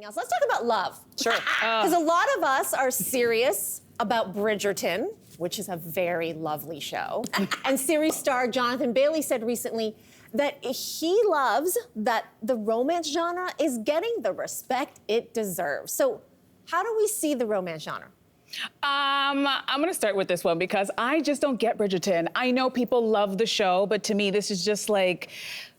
Else. Let's talk about love. Sure. Because a lot of us are serious about Bridgerton, which is a very lovely show. And series star Jonathan Bailey said recently that he loves that the romance genre is getting the respect it deserves. So how do we see the romance genre? I'm gonna start with this one because I just don't get Bridgerton. I know people love the show, but to me, this is just like,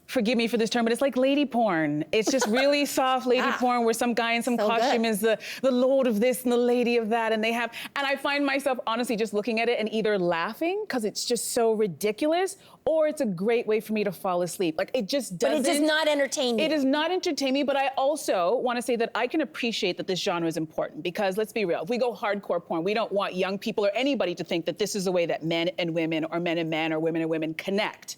forgive me for this term, but it's like lady porn. It's just really soft lady porn where some guy in some costume is the lord of this and the lady of that, and I find myself honestly just looking at it and either laughing because it's just so ridiculous, or it's a great way for me to fall asleep. Like it just doesn't. But it does not entertain you. It does not entertain me, but I also want to say that I can appreciate that this genre is important because let's be real, if we go hardcore porn, we don't want young people or anybody to think that this is the way that men and women or men and men or women connect.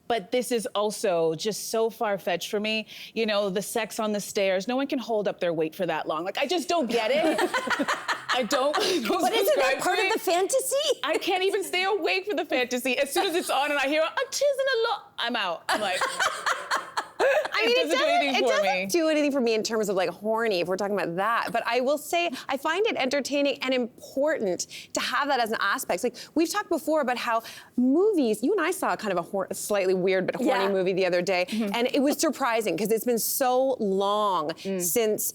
But this is also just so far-fetched for me. You know, the sex on the stairs, no one can hold up their weight for that long. Like, I just don't get it. I don't But isn't that part of the fantasy? I can't even stay awake for the fantasy. As soon as it's on and I hear, "Oh, 'tis in a lot," I'm out. I'm like, I mean, it doesn't do anything for me in terms of like horny, if we're talking about that. But I will say, I find it entertaining and important to have that as an aspect. Like, we've talked before about how movies, you and I saw kind of a slightly weird but horny movie the other day, and it was surprising because it's been so long since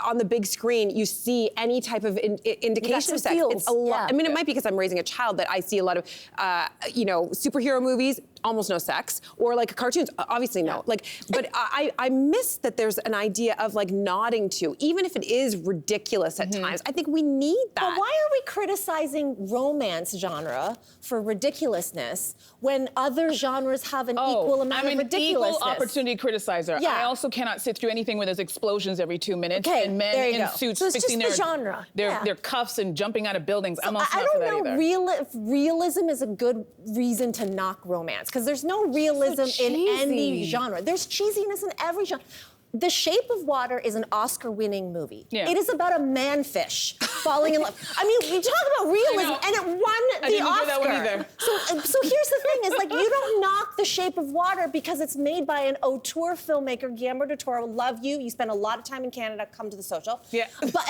on the big screen, you see any type of indication of sex. It's a lot. I mean, it might be because I'm raising a child that I see a lot of, superhero movies, almost no sex, or like cartoons, obviously no. Like, but I miss that there's an idea of like nodding to, even if it is ridiculous at times. I think we need that. But why are we criticizing romance genre for ridiculousness when other genres have an equal amount of ridiculousness? Equal opportunity criticizer. Yeah. I also cannot sit through anything where there's explosions every 2 minutes and men in suits so it's fixing just the genre. their cuffs and jumping out of buildings. So I'm also I not for that don't know if realism is a good reason to knock romance, because there's no realism in any genre. There's cheesiness in every genre. The Shape of Water is an Oscar-winning movie. Yeah. It is about a man-fish falling in love. I mean, we talk about realism, and it won the Oscar. I didn't hear that one either. So here's the thing: is like you don't knock The Shape of Water because it's made by an auteur filmmaker, Guillermo del Toro. Love you. You spend a lot of time in Canada. Come to the social. Yeah. But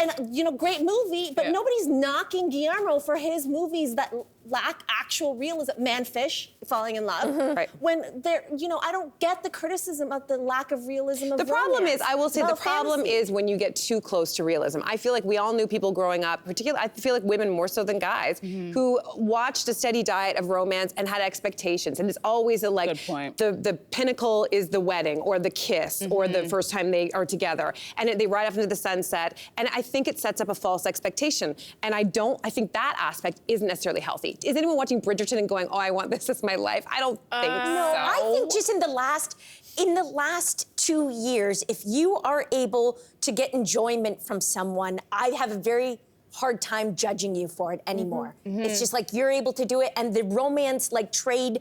great movie. But nobody's knocking Guillermo for his movies that lack actual realism. Man-fish falling in love. Right. When they're, I don't get the criticism of the lack of realism of the problem romance. is, I will say, the problem is when you get too close to realism. I feel like we all knew people growing up, particularly, I feel like women more so than guys, who watched a steady diet of romance and had expectations. And it's always the pinnacle is the wedding or the kiss or the first time they are together. And they ride off into the sunset. And I think it sets up a false expectation. And I think that aspect isn't necessarily healthy. Is anyone watching Bridgerton and going, "Oh, I want this as my life"? I don't think so. No, I think just in the last 2 years, if you are able to get enjoyment from someone, I have a very hard time judging you for it anymore. It's just like you're able to do it, and the romance, like trade,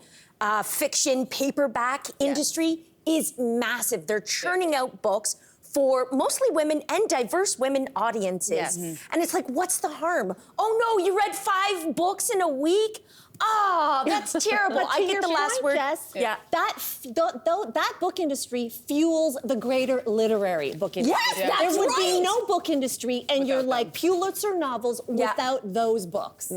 fiction, paperback industry is massive. They're churning out books for mostly women and diverse women audiences. And it's like, what's the harm? Oh no, you read 5 books in a week? Oh, that's terrible. But I get the last word. Jess, that book industry fuels the greater literary book industry. Yes, that's there would be right. no book industry, and you're like Pulitzer novels without those books.